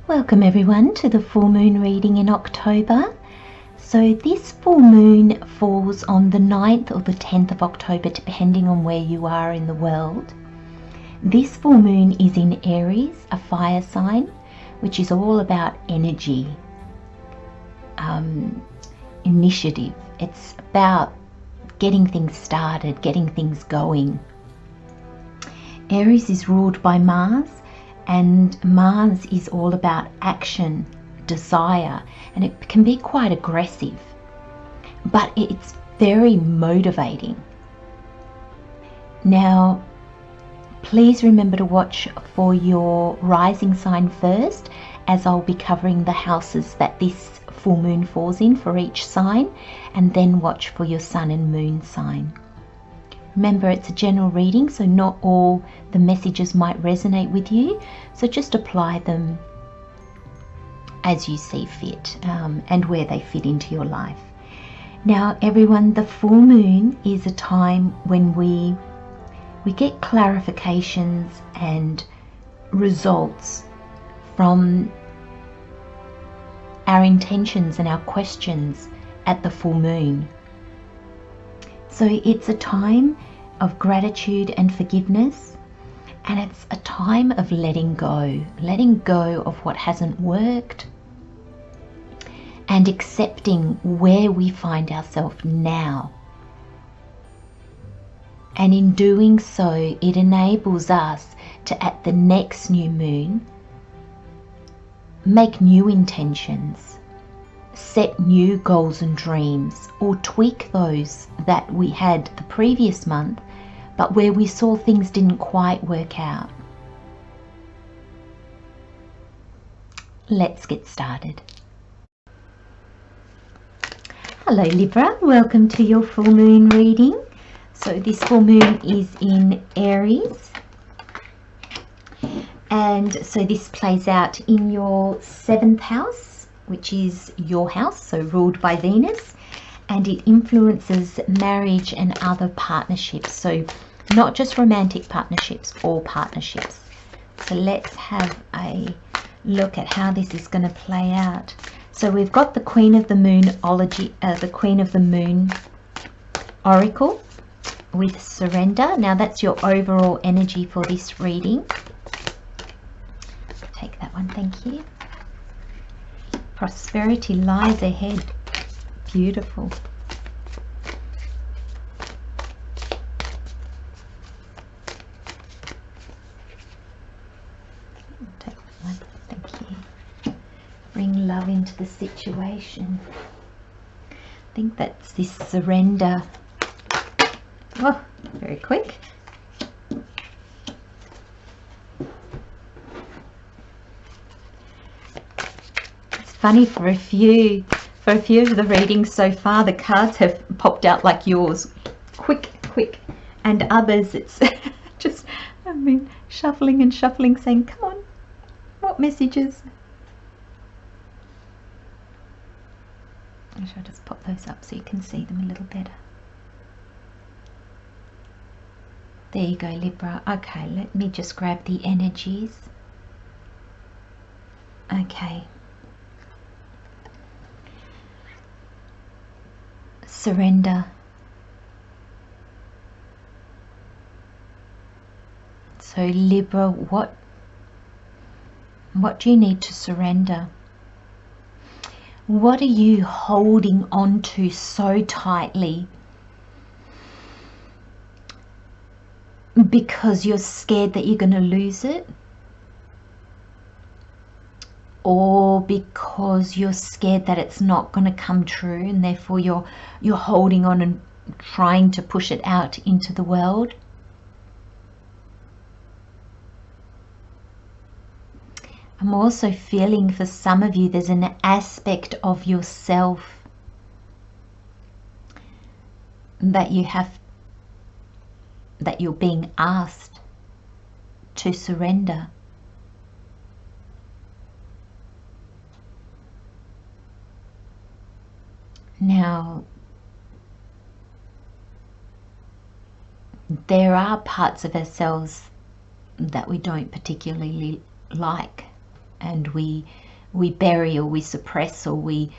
Welcome everyone to the full moon reading in October. So this full moon falls on the 9th or the 10th of October, depending on where you are in the world. This full moon is in Aries, a fire sign, which is all about energy, initiative. It's about getting things started, getting things going. Aries is ruled by Mars, and Mars is all about action, desire, and it can be quite aggressive, but it's very motivating. Now, please remember to watch for your rising sign first, as I'll be covering the houses that this full moon falls in for each sign, and then watch for your sun and moon sign. Remember, it's a general reading, so not all the messages might resonate with you, so just apply them as you see fit, and where they fit into your life. Now everyone, the full moon is a time when we get clarifications and results from our intentions and our questions at the full moon. So it's a time of gratitude and forgiveness, and it's a time of letting go of what hasn't worked, and accepting where we find ourselves now. And in doing so, it enables us to, at the next new moon, make new intentions, set new goals and dreams, or tweak those that we had the previous month, but where we saw things didn't quite work out. Let's get started. Hello Libra, welcome to your full moon reading. So this full moon is in Aries, and so this plays out in your 7th house, which is your house, so ruled by Venus, and it influences marriage and other partnerships, so not just romantic partnerships, all partnerships. So let's have a look at how this is going to play out. So we've got the Queen of the Moon Oracle with surrender. Now that's your overall energy for this reading. Take that one, thank you. Prosperity lies ahead. Beautiful. Take that one, thank you. Bring love into the situation. I think that's this surrender. Oh, very quick. Funny, for a few of the readings so far, the cards have popped out like yours, quick, and others it's just, shuffling and shuffling, saying, come on, what messages? I shall just pop those up so you can see them a little better. There you go, Libra. Okay, let me just grab the energies. Okay. Surrender. So Libra, what do you need to surrender? What are you holding on to so tightly because you're scared that you're going to lose it? Or because you're scared that it's not going to come true, and therefore you're holding on and trying to push it out into the world? I'm also feeling, for some of you, there's an aspect of yourself that you're being asked to surrender. Now, there are parts of ourselves that we don't particularly like and we bury, or we suppress, or we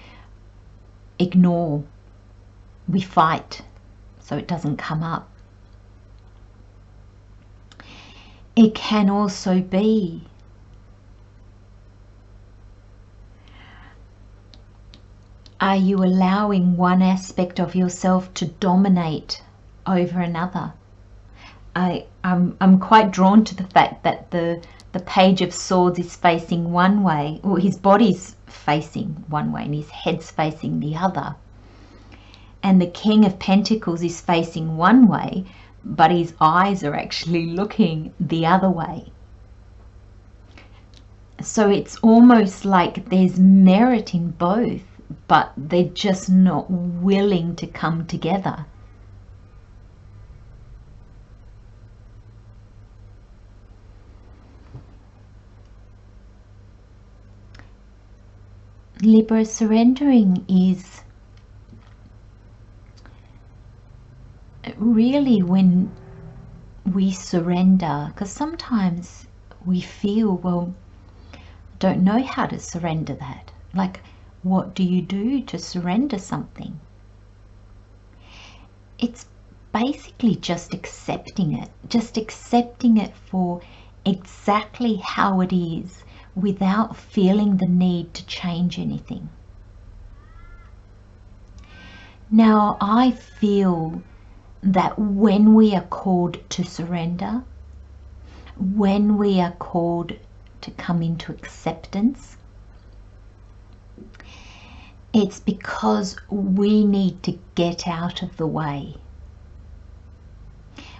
ignore, we fight so it doesn't come up. It can also be are you allowing one aspect of yourself to dominate over another? I'm quite drawn to the fact that the Page of Swords is facing one way, or his body's facing one way and his head's facing the other. And the King of Pentacles is facing one way, but his eyes are actually looking the other way. So it's almost like there's merit in both, but they're just not willing to come together. Libra, surrendering is really when we surrender, because sometimes we feel, well, don't know how to surrender that. Like, what do you do to surrender something? It's basically just accepting it for exactly how it is, without feeling the need to change anything. Now, I feel that when we are called to surrender, when we are called to come into acceptance, it's because we need to get out of the way.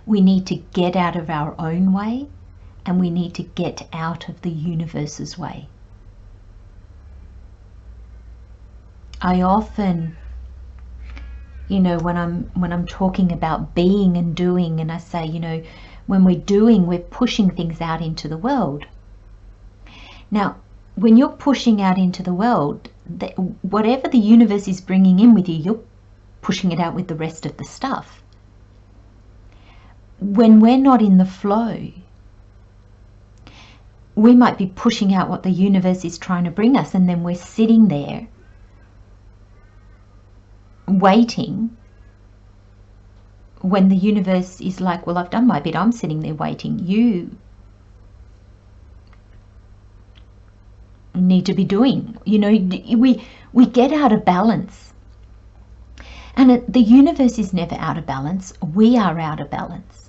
We need to get out of our own way, and we need to get out of the universe's way. I often, you know, when I'm talking about being and doing, and I say, you know, when we're doing, we're pushing things out into the world. Now, when you're pushing out into the world, whatever the universe is bringing in with you, you're pushing it out with the rest of the stuff. When we're not in the flow, we might be pushing out what the universe is trying to bring us, and then we're sitting there waiting, when the universe is like, well, I've done my bit, I'm sitting there waiting. You need to be doing. You know, we get out of balance, and the universe is never out of balance. We are out of balance.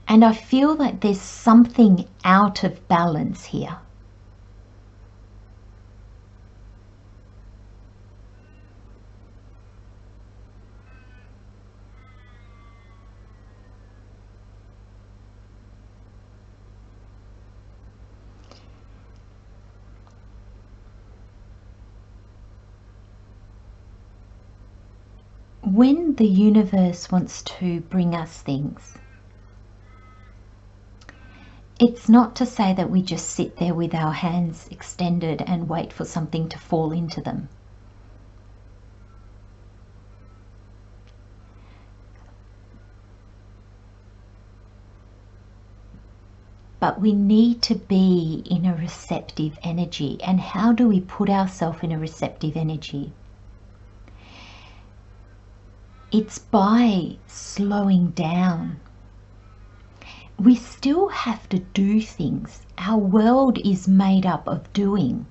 And I feel like there's something out of balance here. When the universe wants to bring us things, it's not to say that we just sit there with our hands extended and wait for something to fall into them. But we need to be in a receptive energy. And how do we put ourselves in a receptive energy? It's by slowing down. We still have to do things. Our world is made up of doing,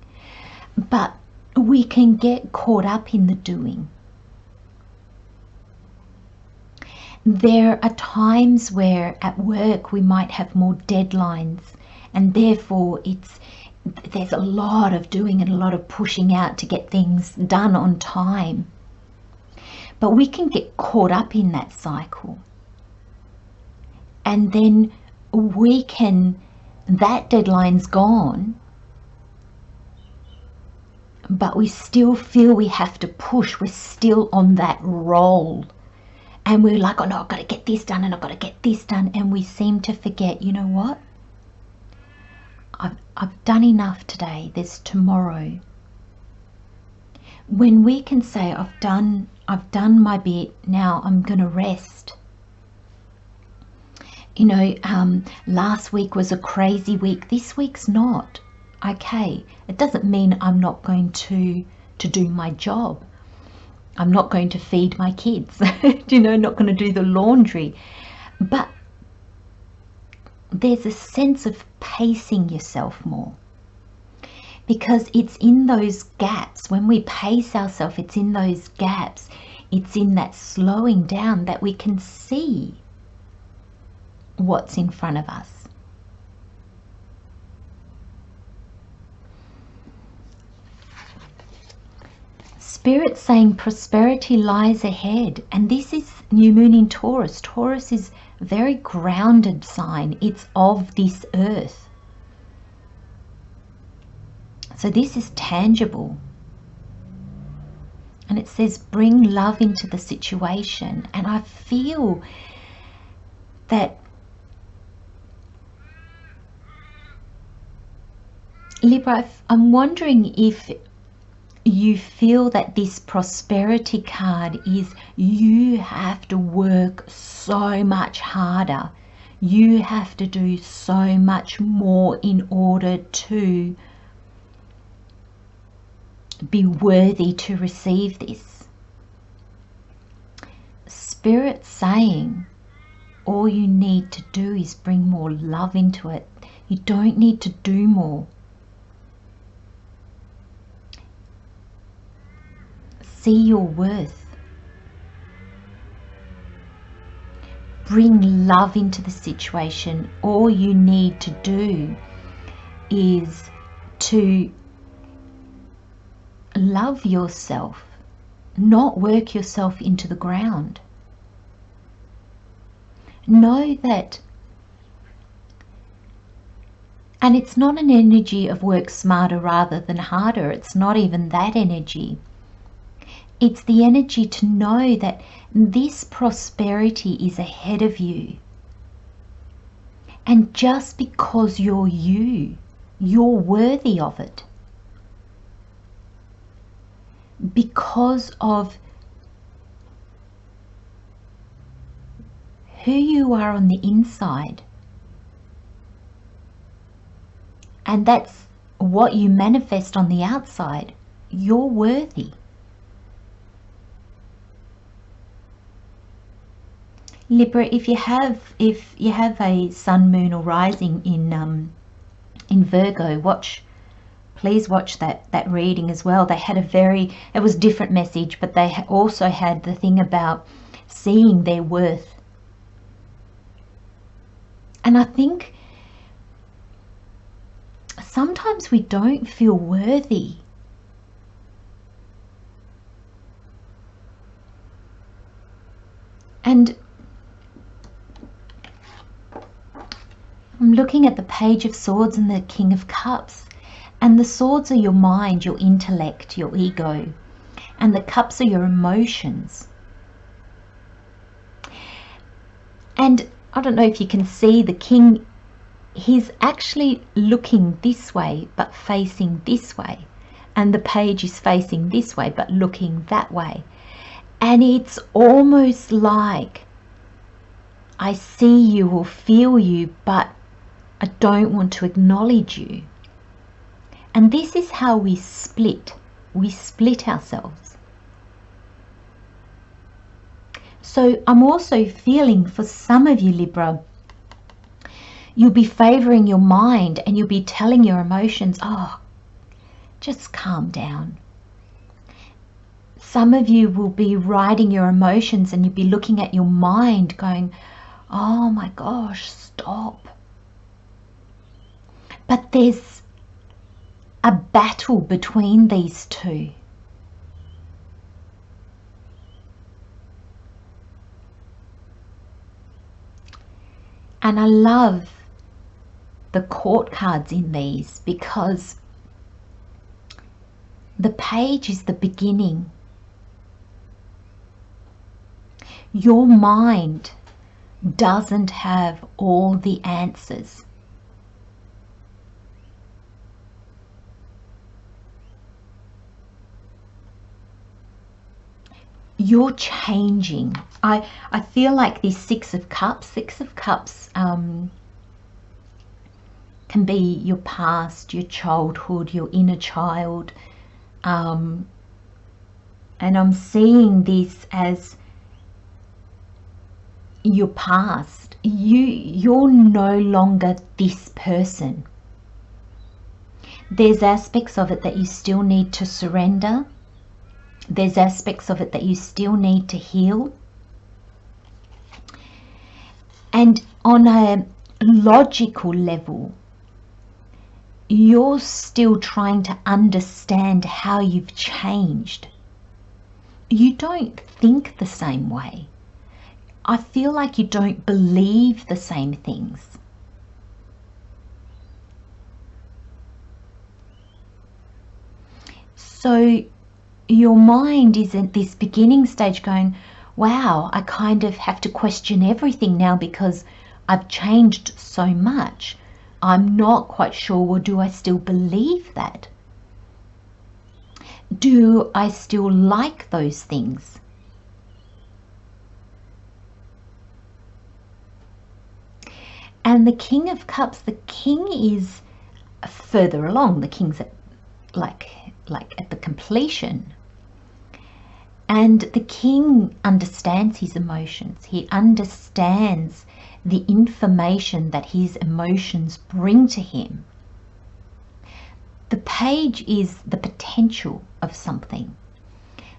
but we can get caught up in the doing. There are times where at work we might have more deadlines, and therefore there's a lot of doing and a lot of pushing out to get things done on time. But we can get caught up in that cycle. And then that deadline's gone, but we still feel we have to push. We're still on that roll. And we're like, oh no, I've got to get this done and I've got to get this done. And we seem to forget, you know what? I've done enough today. There's tomorrow. When we can say, I've done my bit, now I'm going to rest. You know, last week was a crazy week. This week's not. Okay, it doesn't mean I'm not going to do my job. I'm not going to feed my kids. You know, not going to do the laundry. But there's a sense of pacing yourself more. Because it's in those gaps, when we pace ourselves, it's in those gaps, it's in that slowing down that we can see what's in front of us. Spirit saying prosperity lies ahead, and this is new moon in Taurus. Taurus is a very grounded sign. It's of this earth. So this is tangible. And it says bring love into the situation. And I feel that Libra, I'm wondering if you feel that this prosperity card is you have to work so much harder. You have to do so much more in order to be worthy to receive this. Spirit saying all you need to do is bring more love into it. You don't need to do more. See your worth. Bring love into the situation. All you need to do is to love yourself, not work yourself into the ground. Know that, and it's not an energy of work smarter rather than harder. It's not even that energy. It's the energy to know that this prosperity is ahead of you. And just because you're you, you're worthy of it. Because of who you are on the inside. And that's what you manifest on the outside. You're worthy. Libra, if you have a sun, moon or rising in Virgo, please watch that reading as well. They had it was a different message, but they also had the thing about seeing their worth. And I think sometimes we don't feel worthy. And I'm looking at the Page of Swords and the King of Cups. And the swords are your mind, your intellect, your ego. And the cups are your emotions. And I don't know if you can see the king, he's actually looking this way but facing this way. And the page is facing this way but looking that way. And it's almost like I see you or feel you, but I don't want to acknowledge you. And this is how we split. We split ourselves. So I'm also feeling for some of you, Libra, you'll be favoring your mind and you'll be telling your emotions, oh, just calm down. Some of you will be riding your emotions and you'll be looking at your mind going, oh my gosh, stop. But there's a battle between these two. And I love the court cards in these because the page is the beginning. Your mind doesn't have all the answers. you're changing. I feel like this Six of Cups can be your past, your childhood, your inner child, and I'm seeing this as your past. You're no longer this person. There's aspects of it that you still need to surrender. There's aspects of it that you still need to heal. And on a logical level, you're still trying to understand how you've changed. You don't think the same way. I feel like you don't believe the same things. So your mind is at this beginning stage going, wow, I kind of have to question everything now because I've changed so much. I'm not quite sure, well, do I still believe that? Do I still like those things? And the King of Cups, the King is further along. The King's at like at the completion. And the King understands his emotions. He understands the information that his emotions bring to him. The Page is the potential of something.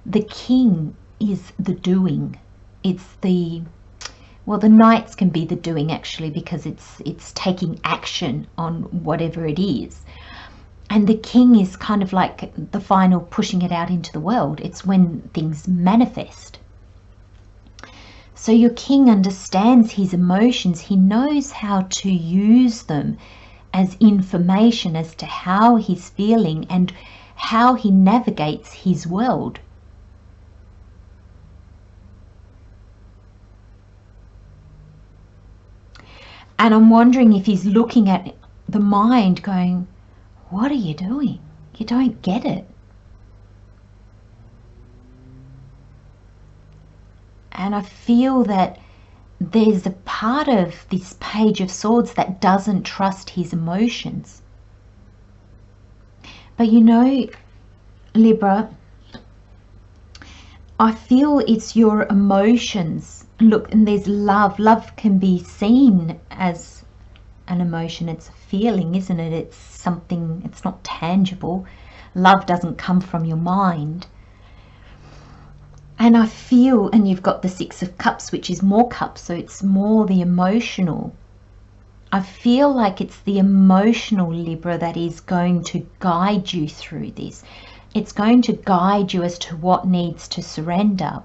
The King is the doing. It's the, well, the Knights can be the doing actually, because it's taking action on whatever it is. And the King is kind of like the final pushing it out into the world. It's when things manifest. So your King understands his emotions. He knows how to use them as information as to how he's feeling and how he navigates his world. And I'm wondering if he's looking at the mind going, what are you doing? You don't get it. And I feel that there's a part of this Page of Swords that doesn't trust his emotions. But you know, Libra, I feel it's your emotions. Look, and there's love. Love can be seen as an emotion. It's a feeling, isn't it? It's something, it's not tangible. Love doesn't come from your mind. And I feel, and you've got the Six of Cups, which is more cups, so it's more the emotional. I feel like it's the emotional, Libra, that is going to guide you through this. It's going to guide you as to what needs to surrender.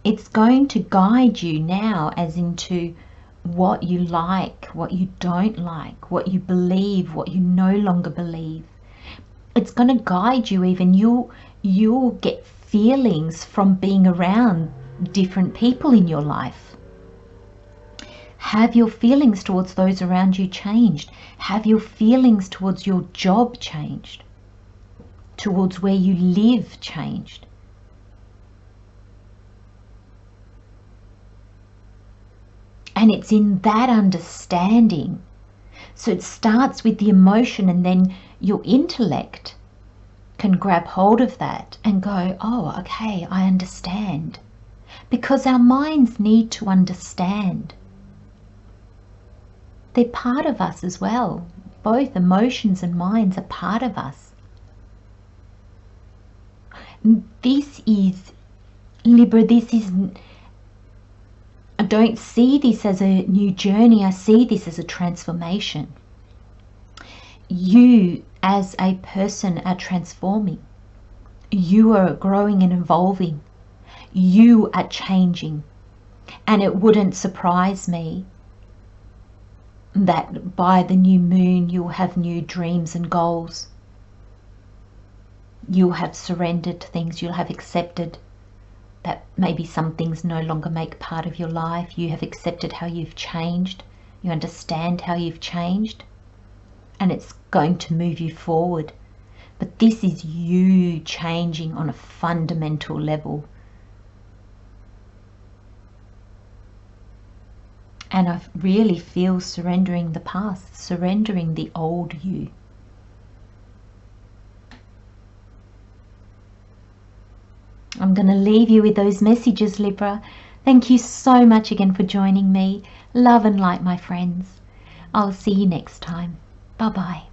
It's going to guide you now as into what you like, what you don't like, what you believe, what you no longer believe. It's going to guide you. Even you'll get feelings from being around different people in your life. Have your feelings towards those around you changed? Have your feelings towards your job changed? Towards where you live changed? And it's in that understanding. So it starts with the emotion, and then your intellect can grab hold of that and go, oh, okay, I understand. Because our minds need to understand. They're part of us as well. Both emotions and minds are part of us. This is, Libra, this is, I don't see this as a new journey. I see this as a transformation. You as a person are transforming. You are growing and evolving. You are changing. And it wouldn't surprise me that by the new moon you'll have new dreams and goals. You'll have surrendered to things. You'll have accepted that maybe some things no longer make part of your life. You have accepted how you've changed. You understand how you've changed. And it's going to move you forward. But this is you changing on a fundamental level. And I really feel surrendering the past, surrendering the old you. I'm going to leave you with those messages, Libra. Thank you so much again for joining me. Love and light, my friends. I'll see you next time. Bye-bye.